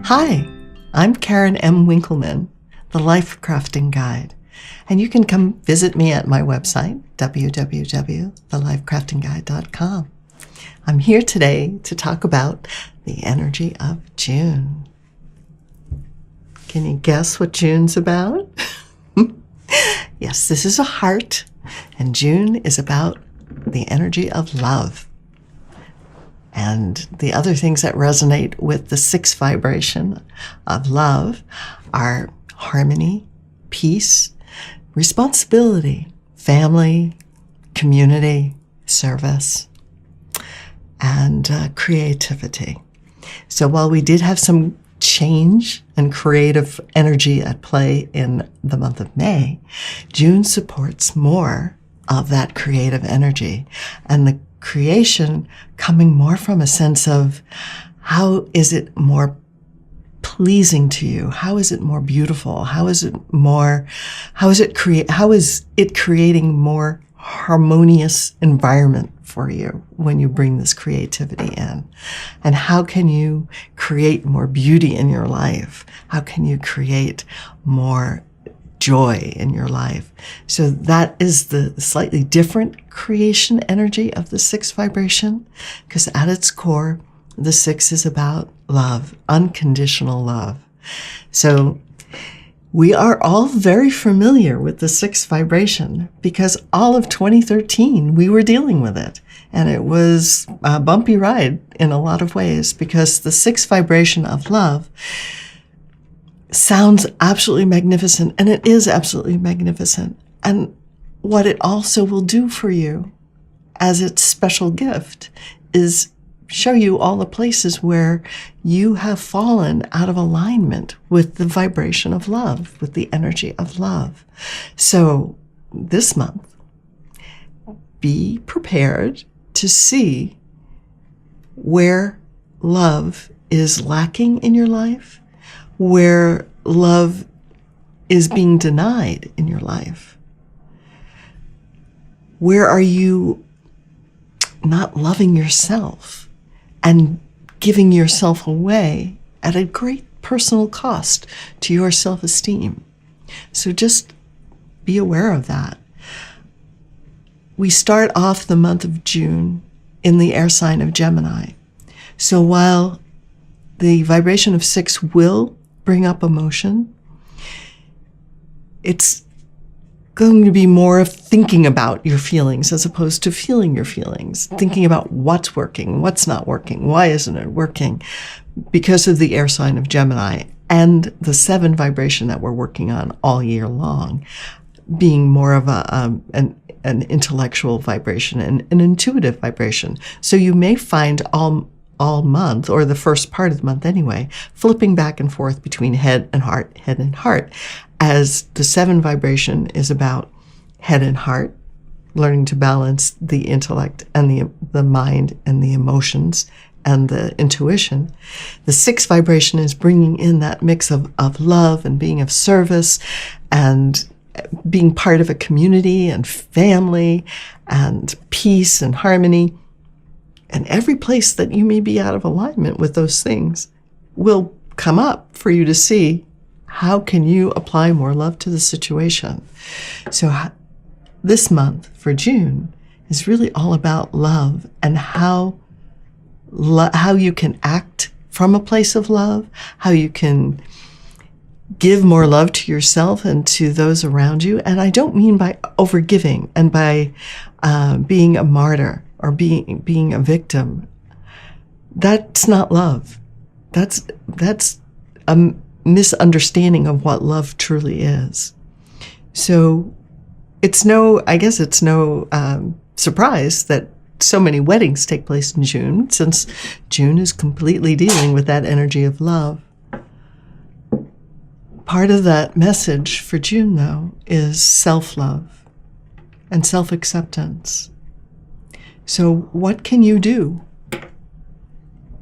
Hi, I'm Karen M. Winkelman, the Life Crafting Guide, and you can come visit me at my website, www.thelifecraftingguide.com. I'm here today to talk about the energy of June. Can you guess what June's about? Yes, this is a heart, and June is about the energy of love. And the other things that resonate with the sixth vibration of love are harmony, peace, responsibility, family, community, service, and creativity. So while we did have some change and creative energy at play in the month of May, June supports more of that creative energy and the creation coming more from a sense of how is it more pleasing to you? How is it more beautiful? How is it creating more harmonious environment for you when you bring this creativity in? And how can you create more beauty in your life? How can you create more joy in your life? So that is the slightly different creation energy of the sixth vibration, because at its core, the sixth is about love, unconditional love. So we are all very familiar with the sixth vibration because all of 2013 we were dealing with it. And it was a bumpy ride in a lot of ways because the sixth vibration of love sounds absolutely magnificent, and it is absolutely magnificent. And what it also will do for you as its special gift is show you all the places where you have fallen out of alignment with the vibration of love, with the energy of love. So this month, be prepared to see where love is lacking in your life, where love is being denied in your life. Where are you not loving yourself and giving yourself away at a great personal cost to your self-esteem? So just be aware of that. We start off the month of June in the air sign of Gemini. So while the vibration of six will bring up emotion, it's going to be more of thinking about your feelings as opposed to feeling your feelings, thinking about what's working, what's not working, why isn't it working, because of the air sign of Gemini and the 7 vibration that we're working on all year long, being more of an intellectual vibration and an intuitive vibration. So you may find all month, or the first part of the month anyway, flipping back and forth between head and heart, as the 7 vibration is about head and heart, learning to balance the intellect and the mind and the emotions and the intuition. The 6 vibration is bringing in that mix of love and being of service and being part of a community and family and peace and harmony. And every place that you may be out of alignment with those things will come up for you to see how can you apply more love to the situation. So this month for June is really all about love and how you can act from a place of love, how you can give more love to yourself and to those around you. And I don't mean by overgiving and by being a martyr or being a victim. That's not love. That's a misunderstanding of what love truly is. So it's no surprise that so many weddings take place in June, since June is completely dealing with that energy of love. Part of that message for June, though, is self-love and self-acceptance. So what can you do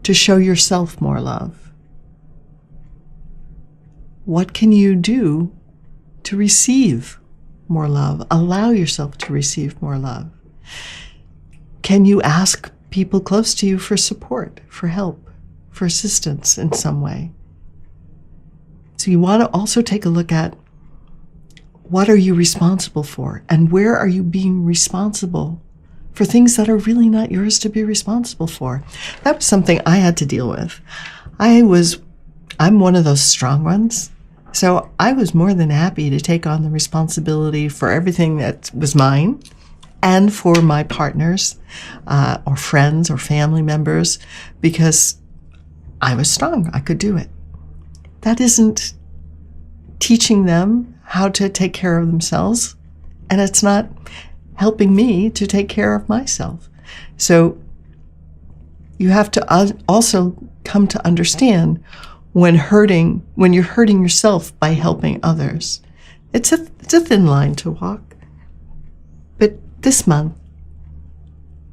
to show yourself more love? What can you do to receive more love? Allow yourself to receive more love. Can you ask people close to you for support, for help, for assistance in some way? So you want to also take a look at, what are you responsible for? And where are you being responsible for things that are really not yours to be responsible for? That was something I had to deal with. I'm one of those strong ones. So I was more than happy to take on the responsibility for everything that was mine and for my partners or friends or family members, because I was strong. I could do it. That isn't teaching them how to take care of themselves, and it's not helping me to take care of myself. So you have to also come to understand when you're hurting yourself by helping others. It's a thin line to walk. But this month,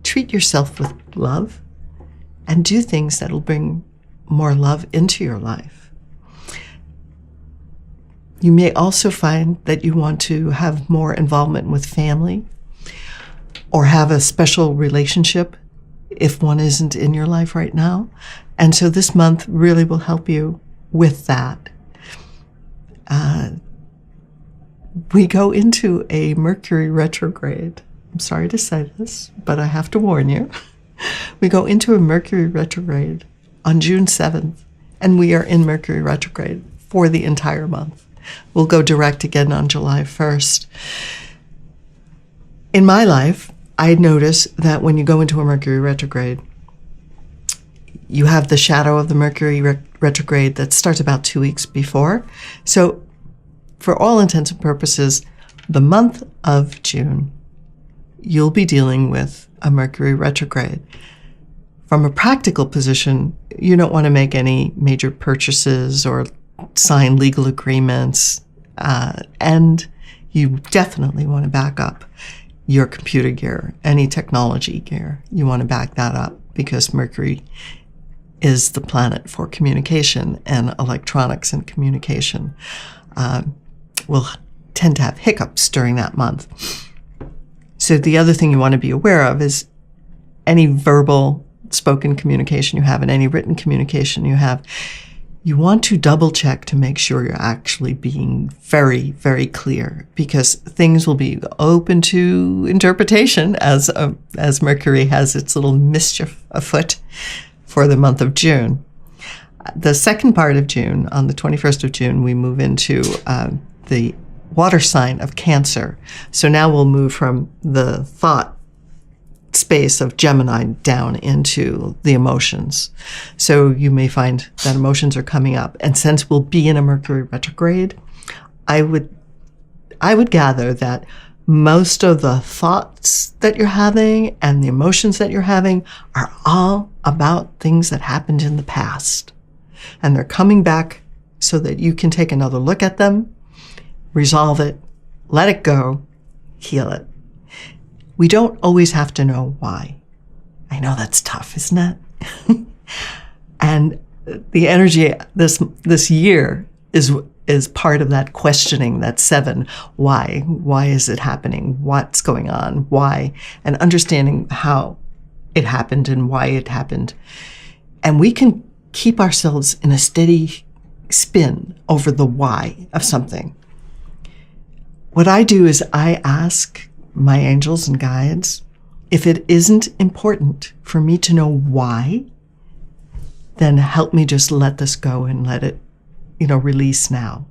treat yourself with love and do things that'll bring more love into your life. You may also find that you want to have more involvement with family or have a special relationship if one isn't in your life right now. And so this month really will help you with that. We go into a Mercury retrograde. I'm sorry to say this, but I have to warn you. We go into a Mercury retrograde on June 7th, and we are in Mercury retrograde for the entire month. We'll go direct again on July 1st. In my life, I notice that when you go into a Mercury retrograde, you have the shadow of the Mercury retrograde that starts about 2 weeks before. So for all intents and purposes, the month of June, you'll be dealing with a Mercury retrograde. From a practical position, you don't want to make any major purchases or sign legal agreements, and you definitely want to back up your computer gear, any technology gear. You want to back that up because Mercury is the planet for communication, and electronics and communication will tend to have hiccups during that month. So the other thing you want to be aware of is any verbal spoken communication you have and any written communication you have. You want to double check to make sure you're actually being very, very clear, because things will be open to interpretation as Mercury has its little mischief afoot for the month of June. The second part of June, on the 21st of June, we move into the water sign of Cancer. So now we'll move from the thought space of Gemini down into the emotions. So you may find that emotions are coming up. And since we'll be in a Mercury retrograde, I would gather that most of the thoughts that you're having and the emotions that you're having are all about things that happened in the past. And they're coming back so that you can take another look at them, resolve it, let it go, heal it. We don't always have to know why. I know that's tough, isn't it? And the energy this year is part of that questioning, that 7. Why? Why is it happening? What's going on? Why? And understanding how it happened and why it happened. And we can keep ourselves in a steady spin over the why of something. What I do is I ask my angels and guides, if it isn't important for me to know why, then help me just let this go and let it, release now.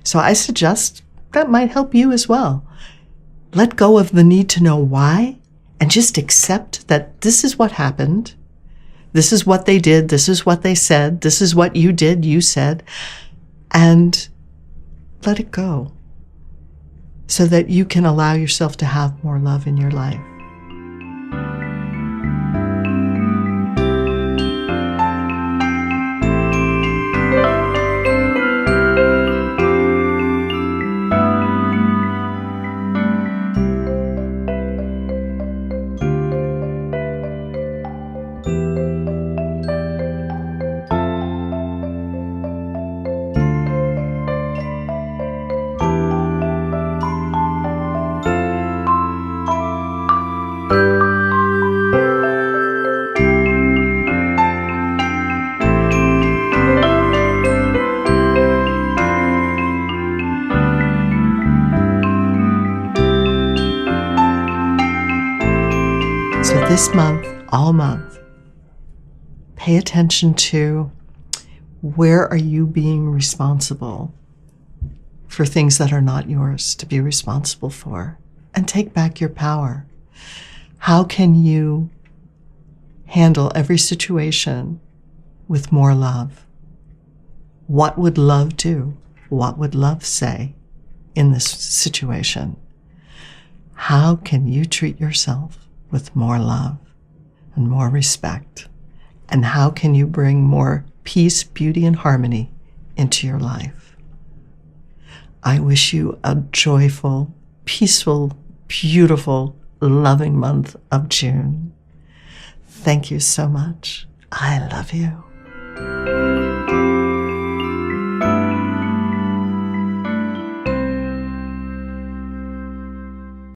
So I suggest that might help you as well. Let go of the need to know why and just accept that this is what happened. This is what they did. This is what they said. This is what you did, you said, and let it go, so that you can allow yourself to have more love in your life. this month, all month, pay attention to where are you being responsible for things that are not yours to be responsible for, and take back your power. How can you handle every situation with more love? What would love do? What would love say in this situation? How can you treat yourself with more love and more respect? And how can you bring more peace, beauty, and harmony into your life? I wish you a joyful, peaceful, beautiful, loving month of June. Thank you so much. I love you.